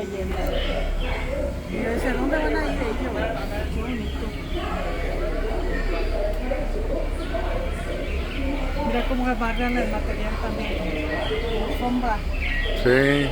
leyenda. Y yo decía, ¿dónde van a ir ellos? Qué bonito. Mira cómo amarran el material también. Como sombra. Sí.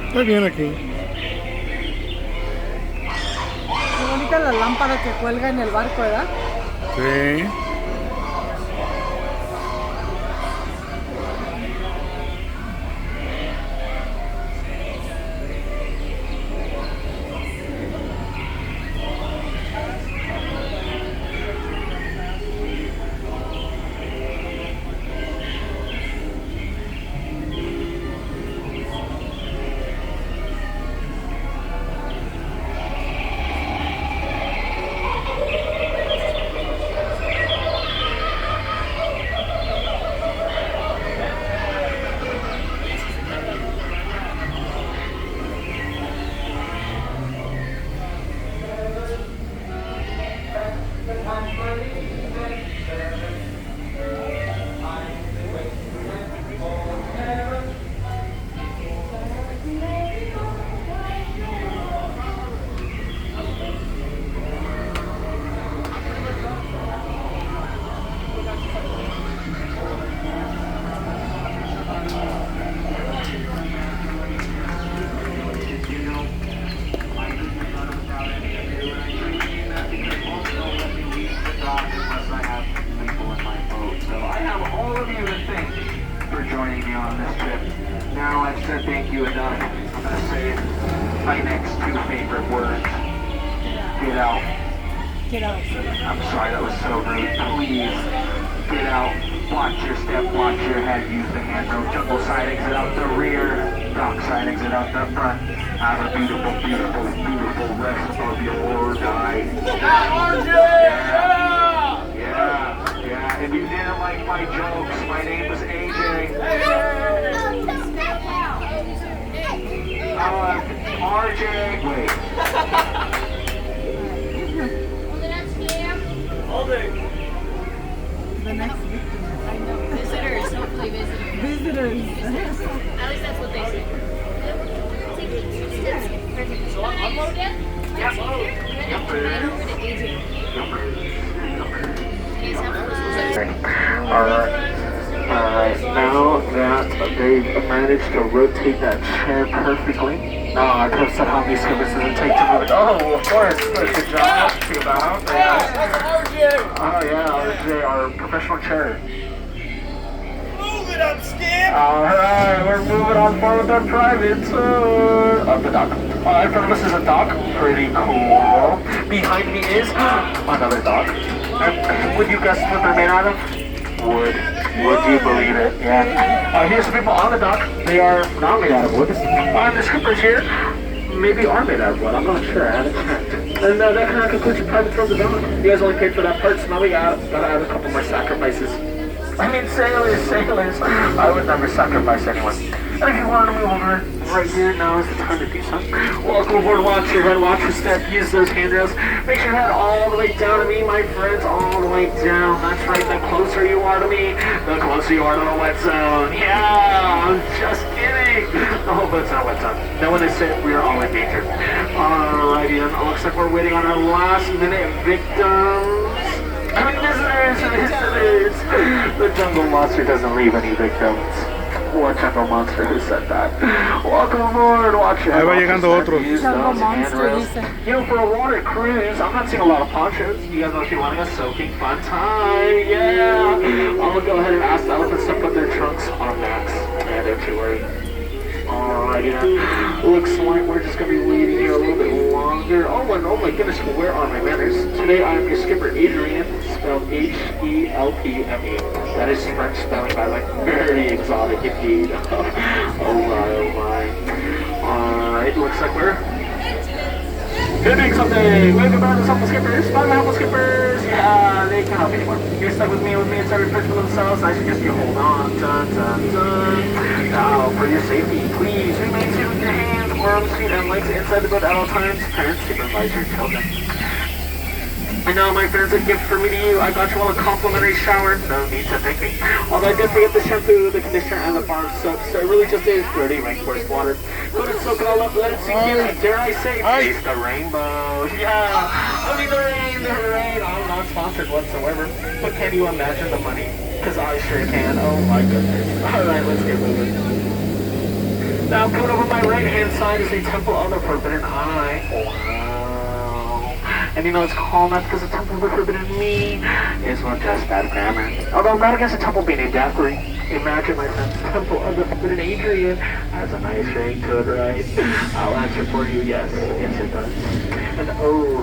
Está bien aquí. Qué bonita la lámpara que cuelga en el barco, ¿verdad? Sí. Joining me on this trip. Now I've said thank you enough. I'm going to say my next two favorite words. Get out. Get out. I'm sorry, that was so rude. Please, get out. Watch your step, watch your head. Use the handrail. Jungle side exit out the rear. Dock side exit out the front. Have a beautiful, beautiful, beautiful rest of your night. Yeah. If you didn't like my jokes, my name was AJ. RJ. Wait. The next victim. I know. Visitors, hopefully visitors. Visitors. At least that's what they say. So unload it? Yep. Right over to AJ. Please have fun. Alright, now that they've managed to rotate that chair perfectly. Now I could have said how many skippers does it take to move it. Oh, of course, good job. Too bad. Oh yeah, RJ, our professional chair. Move it up, Skip! Alright, we're moving on forward with our private tour of the dock. In front of us is a dock. Pretty cool. Behind me is another dock. And would you guess what they're made out of? Wood. Would you believe it? Yeah. Here's some people on the dock. They are not made out of wood. The skippers here maybe are made out of wood. I'm not sure. I haven't checked. And that kind of concludes your private tour of the dock. You guys only paid for that part, so now we gotta add a couple more sacrifices. I mean, sailors. I would never sacrifice anyone. And if you want to move over right here, now is the time to do so. Welcome aboard, watch your head, watch your step, use those handrails. Make sure your head all the way down to me, my friends, all the way down. That's right, the closer you are to me, the closer you are to the wet zone. Yeah, I'm just kidding. Oh, but it's not wet zone. No one is safe, we are all in danger. Alrighty then, it looks like we're waiting on our last minute victims. I mean, visitors. The jungle monster doesn't leave any victims. What jungle monster who said that? Welcome aboard, watch your Ahí va llegando otro. Jungle monster, dice. You know, for a water cruise, I'm not seeing a lot of ponchos. You guys must be wanting a soaking fun time. Yeah. I'm gonna go ahead and ask the elephants to put their trunks on max. Yeah, don't you worry. Alrighty then. Looks like we're just gonna be waiting here a little bit longer. Oh my goodness, where are my manners? Today I am your skipper Adrian, spelled H-E-L-P-M-E. That is French spelling, by the way. Very exotic indeed. Oh my. Alright, looks like we're hitting something. Wave goodbye to helpful skippers. Bye helpful skippers. Yeah, they can't help anymore. You're stuck with me, it's every person for themselves. I suggest you hold on. Dun. Now, for your safety, please remain seated with your hands, arms, feet, and legs inside the boat at all times. Parents, supervise your children. And now, my friends, a gift for me to you. I got you all a complimentary shower. No need to thank me. Although I did forget the shampoo, the conditioner, and the bar soap, so it really just is dirty rainforest water. Go to soak it all up, let it sink in, and dare I say, taste the rainbow. Yeah, I mean the rain. I'm not sponsored whatsoever. But can you imagine the money? Because I sure can. Oh my goodness. Alright, let's get moving. Now, coming over my right-hand side is the Temple of the Forbidden Eye. Wow. And you know it's called that because the Temple of the Forbidden Me is not just bad grammar. Although not against a temple being named after it. Imagine, my friends, Temple of the Forbidden Adrian has a nice ring to it, right? I'll answer for you, yes it does. And oh,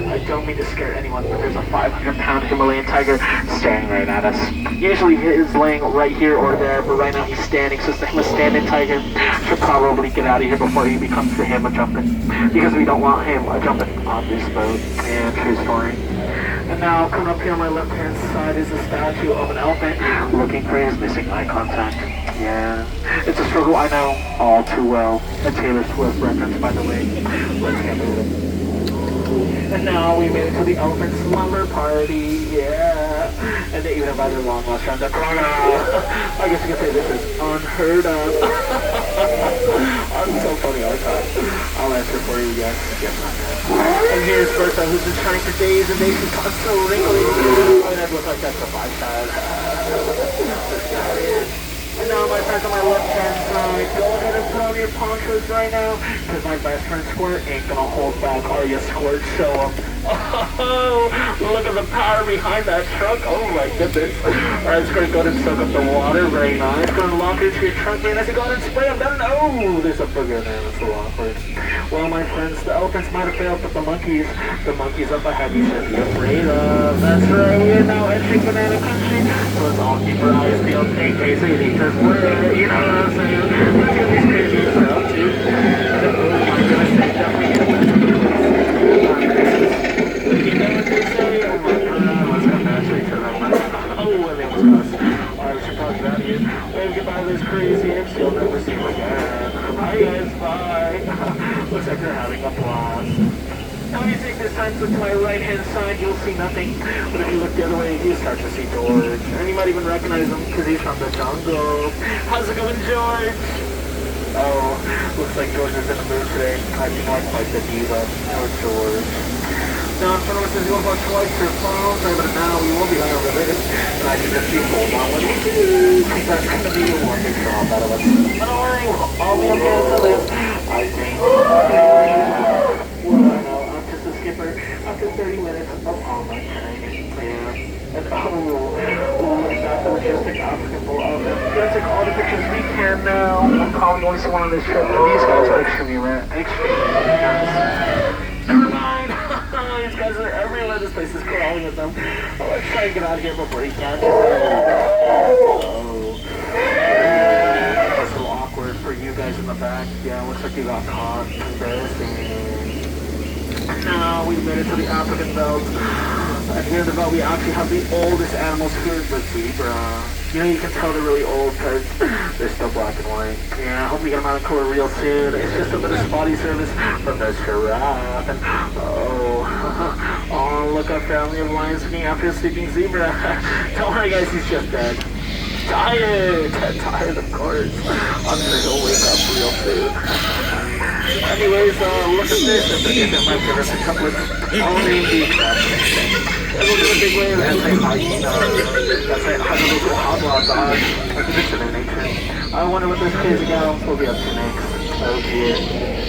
I don't mean to scare anyone, but there's a 500-pound Himalayan tiger staring right at us. Usually he is laying right here or there, but right now he's standing, so it's the Hima standing tiger. Should probably get out of here before he becomes the Hima jumping, because we don't want him jumping on this boat. And true story. And now, coming up here on my left-hand side is a statue of an elephant looking for his missing eye contact. Yeah, it's a struggle I know all too well. A Taylor Swift reference, by the way. Let's get moving. And now we made it to the elephant slumber party, yeah. And they even have their long lost friend, the crocodile. I guess you can say this is unheard of. I'm so funny all the time. I'll answer for you, yes, I know. And here's Bertha, who's been trying for days and days. She's got so wrinkly. Oh, that looks like that's a five-star. And now my friends on my left-hand side, go ahead and put on your ponchos right now, because my best friend Squirt ain't gonna hold back. Are you, Squirt? Show him. Oh, look at the power behind that truck. Oh my goodness. Alright, Squirt, go ahead and soak up the water. Very nice. Go ahead and lock it into your trunk, man. I said go ahead and spray him down. Oh, there's a booger there. That's a little awkward. Well, my friends, the elephants might have failed, but the monkeys up ahead you should be afraid of. That's right, we are now entering banana country, so let's all keep our eyes peeled in case they need to split. You know what I'm saying? Let's get these crazy stuff, too. Oh my goodness, they definitely get a you know what they say? Oh my god, let's come back to each other. Oh, and they almost got us. Alright, we should probably get out of here. Wave goodbye to those crazy imps you'll never see them again. Bye guys, bye. Looks like they're having a blast. Now when you take this time to look to my right-hand side, you'll see nothing. But if you look the other way, you start to see George. And you might even recognize him, because he's from the jungle. How's it going, George? Oh, looks like George is in the mood today. I think I'm quite the diva. Oh, George. Now, in front of us is going about twice your phone, but now we will be unrelated. And I can just be hold on what we do. Because that's going to be one big job out of us. But don't worry, we'll all be okay to live. I think. Well, I know, I'm just a skipper. After 30 minutes of all my training. Yeah. And oh, look at that logistic obstacle of it. Let's take all the pictures we can now. We'll probably only see one on this trip. And these guys are extremely rare. Never mind. These guys are everywhere. This place is crawling with them. Oh, let's try and get out of here before he catches us. Oh. That's a little awkward for you guys in the back. Yeah, looks like you got caught. Embarrassing. Now we've made it to the African belt. And here in the belt we actually have the oldest animals here, the zebra. You know, you can tell they're really old because they're still black and white. Yeah, I hope we get them out of color real soon. It's just a bit of spotty service from the giraffe. And oh, look, a family of lions looking after a sleeping zebra. Don't worry guys, he's just dead. Tired of course. I'm sure he'll wake up real soon. Anyways, look at this. And forget that my favorite couplets. All named the and we'll do a big wave and say hyena. That's right, hyena hot dog. Like a picture in nature. I wonder what this crazy gal will be up to next. Oh dear.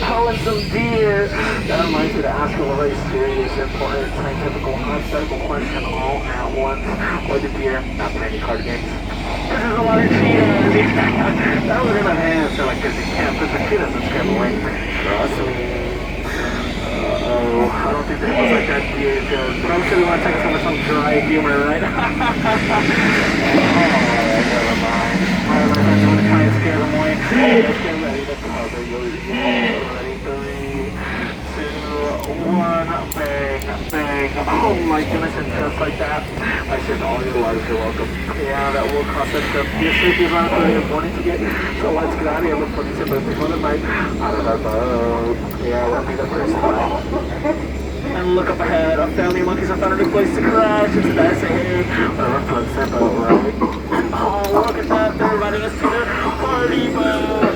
Oh, and some deer. That reminds me to ask you a very serious, important, scientific, hypothetical question all at once. Or the deer not playing card games? Because there's a lot of cheetahs. That was in my hands. They're like, because you can't put the cheetahs and scare away. Trust me. I don't think that was like that deer joke. But I'm sure we want to take us over some dry humor, right? Oh, never mind. Alright, I'm going to try and scare them away. Let's get ready to cover your ears. Ready, 3, 2, 1, bang, bang. Oh my goodness, and just like that, I said all your lives are welcome. Yeah, that will cost us the safety is on 30 in the morning to get. So let's get out of here before this birthday for the night. Out of our boat. Yeah, we'll be the first time. And look up ahead, a family of monkeys have found a new place to crash. It's nice ahead. Whatever floats their boat, right? Oh, look at that, they're inviting us to their party boat.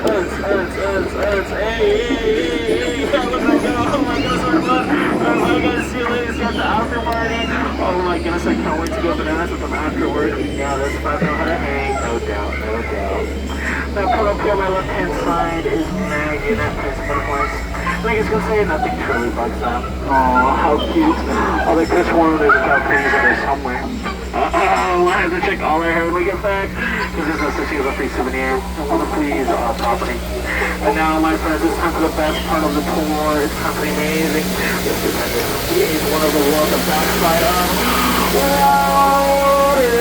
Hey, yeah, look at that. Oh my goodness, we're fun. Oh my goodness, see you ladies at the after party. Oh my goodness, I can't wait to go bananas with them afterward. Yeah, that's if I know how to hang. No doubt, no doubt. Now, put up here on my left-hand side is Maggie, and that place of butterflies. I think it's gonna say nothing truly bugs them. Oh, how cute. Oh, they could have sworn there's a Japanese in there somewhere. Uh-oh, I have to check all our hair when we get back. Because there's no such thing as a free souvenir. I want to please our property. And now, my friends, it's time for the best part of the tour. It's time for the amazing. This is one of the world's the backside of water.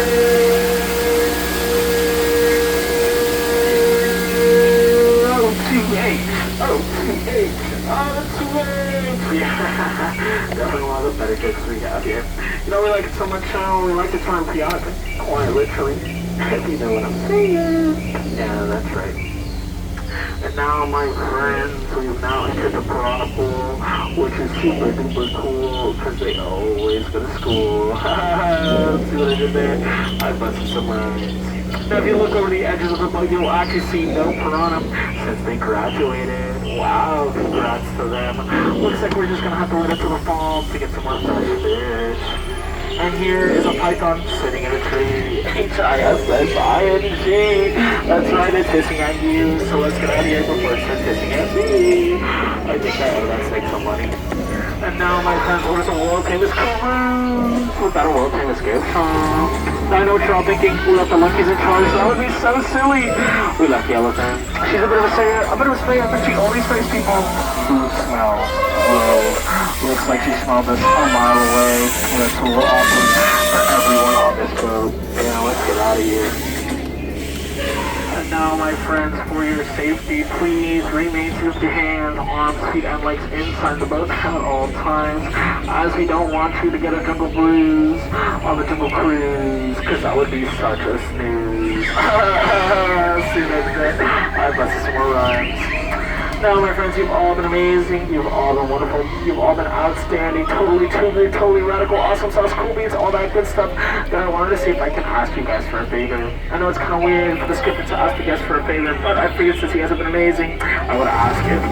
Yeah, definitely one of the better jokes we have here. You know, we like it so much, we like to try and chaotic, quite literally, if you know what I'm saying. Yeah, that's right. And now, my friends, we've now entered the piranha pool, which is super duper cool, because they always go to school. Let's see what I did there. I busted some rhymes. Now, if you look over the edges of the boat, you'll actually see no piranha since they graduated. Wow, congrats to them. Looks like we're just gonna have to wait until the fall to get some more fresh fish. And here is a python sitting in a tree. H-I-S-S-I-N-G. That's right, it's hissing at you. So let's get out of here before it starts hissing at me. I think I owe that snake some money. And now, my friends, orders a world famous cruise without a world famous gift shop. Now I know what you're all thinking, we left the monkeys in charge, that would be so silly. We left the elephant. She's a bit of a sprayer, but she only sprays people who smell gross. Looks like she smelled us a mile away. That's a little awkward for everyone on this boat. Yeah, let's get out of here. And now, my friends, for your safety, please remain safe with your hands, arms, feet, and legs inside the boat at all times, as we don't want you to get a jungle bruise on the jungle cruise, because that would be such a snooze. See you next day. I busted some more rhymes. Now, my friends, you've all been amazing, you've all been wonderful, you've all been outstanding, totally tubular, totally radical, awesome sauce, cool beans, all that good stuff. Then I wanted to see if I can ask you guys for a favor. I know it's kind of weird for the skipper to ask you guys for a favor, but I figured since you guys have been amazing, I would ask if